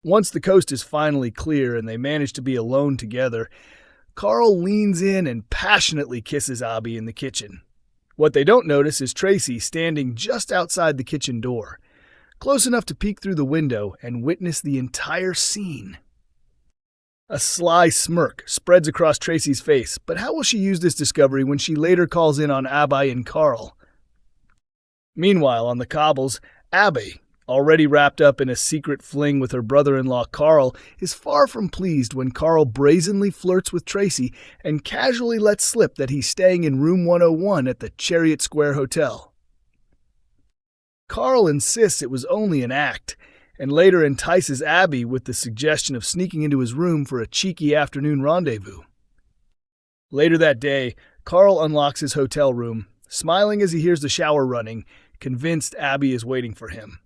Once the coast is finally clear and they manage to be alone together, Carl leans in and passionately kisses Abi in the kitchen. What they don't notice is Tracy standing just outside the kitchen door, close enough to peek through the window and witness the entire scene. A sly smirk spreads across Tracy's face, but how will she use this discovery when she later calls in on Abi and Carl? Meanwhile, on the cobbles, Abi, already wrapped up in a secret fling with her brother-in-law Carl, is far from pleased when Carl brazenly flirts with Tracy and casually lets slip that he's staying in room 101 at the Chariot Square Hotel. Carl insists it was only an act, and later entices Abi with the suggestion of sneaking into his room for a cheeky afternoon rendezvous. Later that day, Carl unlocks his hotel room, smiling as he hears the shower running, convinced Abi is waiting for him.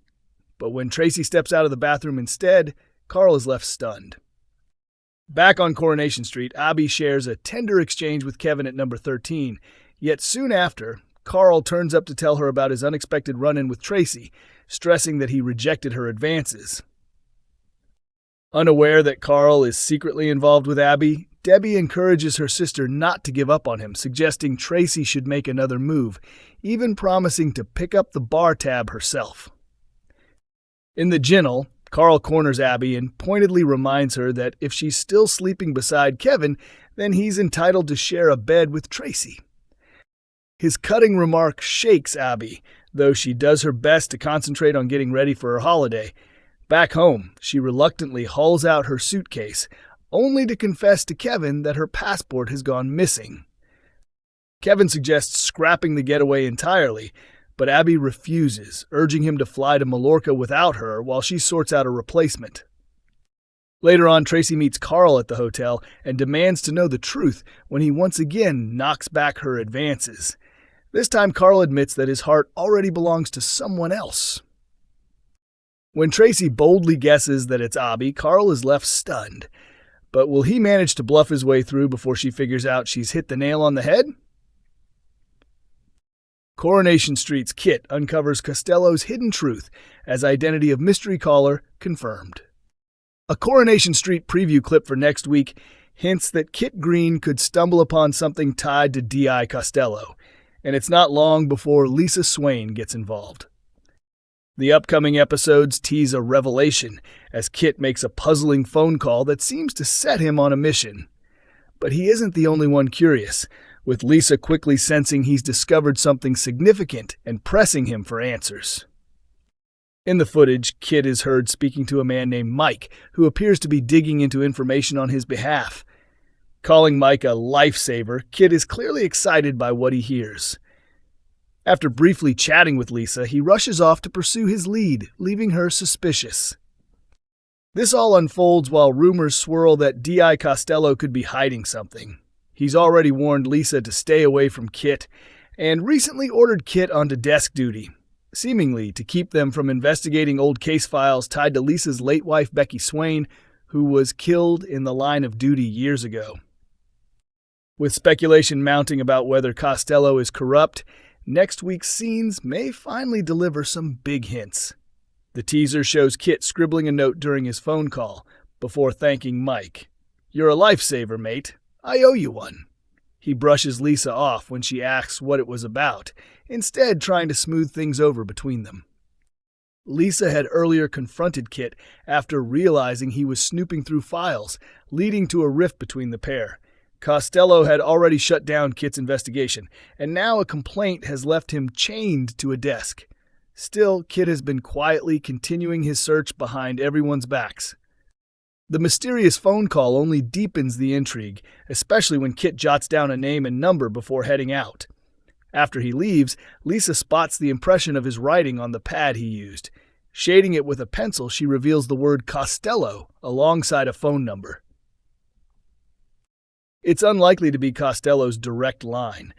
But when Tracy steps out of the bathroom instead, Carl is left stunned. Back on Coronation Street, Abi shares a tender exchange with Kevin at number 13, yet soon after, Carl turns up to tell her about his unexpected run-in with Tracy, stressing that he rejected her advances. Unaware that Carl is secretly involved with Abi, Debbie encourages her sister not to give up on him, suggesting Tracy should make another move, even promising to pick up the bar tab herself. In the ginnel, Carl corners Abi and pointedly reminds her that if she's still sleeping beside Kevin, then he's entitled to share a bed with Tracy. His cutting remark shakes Abi, though she does her best to concentrate on getting ready for her holiday. Back home, she reluctantly hauls out her suitcase, only to confess to Kevin that her passport has gone missing. Kevin suggests scrapping the getaway entirely, but Abi refuses, urging him to fly to Mallorca without her while she sorts out a replacement. Later on, Tracy meets Carl at the hotel and demands to know the truth when he once again knocks back her advances. This time, Carl admits that his heart already belongs to someone else. When Tracy boldly guesses that it's Abi, Carl is left stunned. But will he manage to bluff his way through before she figures out she's hit the nail on the head? Coronation Street's Kit uncovers Costello's hidden truth as identity of mystery caller confirmed. A Coronation Street preview clip for next week hints that Kit Green could stumble upon something tied to D.I. Costello, and it's not long before Lisa Swain gets involved. The upcoming episodes tease a revelation as Kit makes a puzzling phone call that seems to set him on a mission. But he isn't the only one curious, with Lisa quickly sensing he's discovered something significant and pressing him for answers. In the footage, Kit is heard speaking to a man named Mike, who appears to be digging into information on his behalf. Calling Mike a lifesaver, Kit is clearly excited by what he hears. After briefly chatting with Lisa, he rushes off to pursue his lead, leaving her suspicious. This all unfolds while rumors swirl that D.I. Costello could be hiding something. He's already warned Lisa to stay away from Kit, and recently ordered Kit onto desk duty, seemingly to keep them from investigating old case files tied to Lisa's late wife Becky Swain, who was killed in the line of duty years ago. With speculation mounting about whether Costello is corrupt, next week's scenes may finally deliver some big hints. The teaser shows Kit scribbling a note during his phone call, before thanking Mike. "You're a lifesaver, mate. I owe you one." He brushes Lisa off when she asks what it was about, instead trying to smooth things over between them. Lisa had earlier confronted Kit after realizing he was snooping through files, leading to a rift between the pair. Costello had already shut down Kit's investigation, and now a complaint has left him chained to a desk. Still, Kit has been quietly continuing his search behind everyone's backs. The mysterious phone call only deepens the intrigue, especially when Kit jots down a name and number before heading out. After he leaves, Lisa spots the impression of his writing on the pad he used. Shading it with a pencil, she reveals the word Costello alongside a phone number. It's unlikely to be Costello's direct line.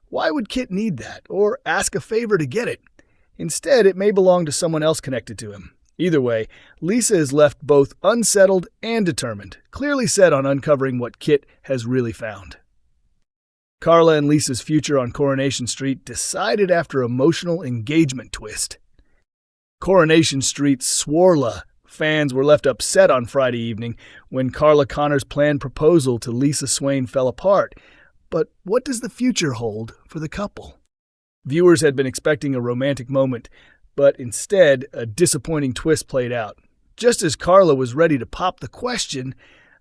Why would Kit need that, or ask a favor to get it? Instead, it may belong to someone else connected to him. Either way, Lisa is left both unsettled and determined, clearly set on uncovering what Kit has really found. Carla and Lisa's future on Coronation Street decided after emotional engagement twist. Coronation Street's Swarla Fans were left upset on Friday evening when Carla Connor's planned proposal to Lisa Swain fell apart. But what does the future hold for the couple? Viewers had been expecting a romantic moment, but instead, a disappointing twist played out. Just as Carla was ready to pop the question,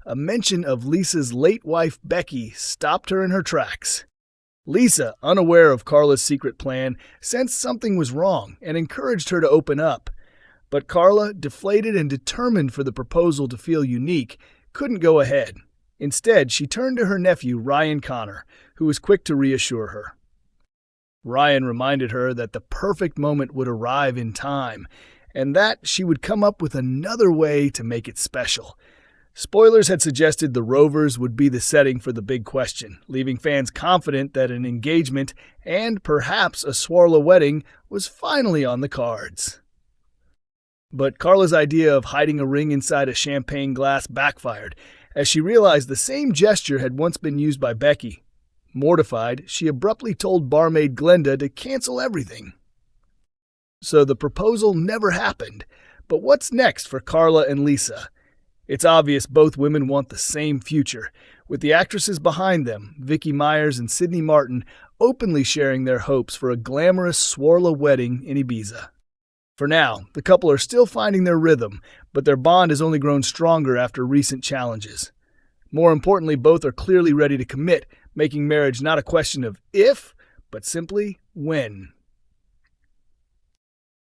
a mention of Lisa's late wife Becky stopped her in her tracks. Lisa, unaware of Carla's secret plan, sensed something was wrong and encouraged her to open up. But Carla, deflated and determined for the proposal to feel unique, couldn't go ahead. Instead, she turned to her nephew, Ryan Connor, who was quick to reassure her. Ryan reminded her that the perfect moment would arrive in time, and that she would come up with another way to make it special. Spoilers had suggested the Rovers would be the setting for the big question, leaving fans confident that an engagement and perhaps a Swarla wedding was finally on the cards. But Carla's idea of hiding a ring inside a champagne glass backfired, as she realized the same gesture had once been used by Becky. Mortified, she abruptly told barmaid Glenda to cancel everything. So the proposal never happened. But what's next for Carla and Lisa? It's obvious both women want the same future, with the actresses behind them, Vicky Myers and Sydney Martin, openly sharing their hopes for a glamorous Swarla wedding in Ibiza. For now, the couple are still finding their rhythm, but their bond has only grown stronger after recent challenges. More importantly, both are clearly ready to commit, making marriage not a question of if, but simply when.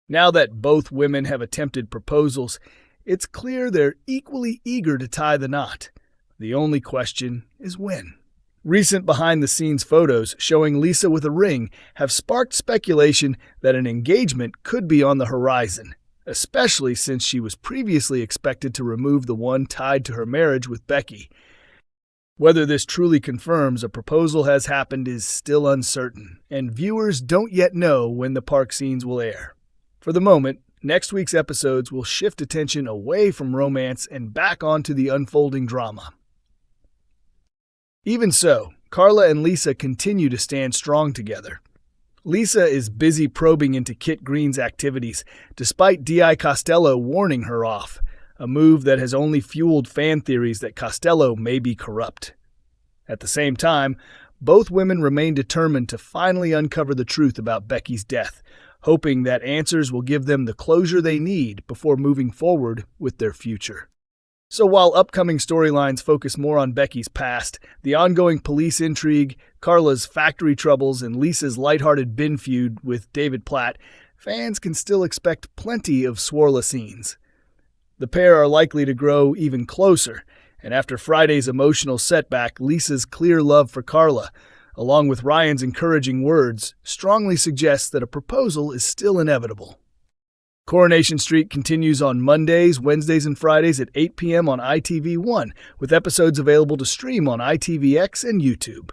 Now that both women have attempted proposals, it's clear they're equally eager to tie the knot. The only question is when. Recent behind-the-scenes photos showing Lisa with a ring have sparked speculation that an engagement could be on the horizon, especially since she was previously expected to remove the one tied to her marriage with Becky. Whether this truly confirms a proposal has happened is still uncertain, and viewers don't yet know when the park scenes will air. For the moment, next week's episodes will shift attention away from romance and back onto the unfolding drama. Even so, Carla and Lisa continue to stand strong together. Lisa is busy probing into Kit Green's activities, despite D.I. Costello warning her off, a move that has only fueled fan theories that Costello may be corrupt. At the same time, both women remain determined to finally uncover the truth about Becky's death, hoping that answers will give them the closure they need before moving forward with their future. So while upcoming storylines focus more on Becky's past, the ongoing police intrigue, Carla's factory troubles, and Lisa's lighthearted bin feud with David Platt, fans can still expect plenty of Swarla scenes. The pair are likely to grow even closer, and after Friday's emotional setback, Lisa's clear love for Carla, along with Ryan's encouraging words, strongly suggests that a proposal is still inevitable. Coronation Street continues on Mondays, Wednesdays, and Fridays at 8 p.m. on ITV1, with episodes available to stream on ITVX and YouTube.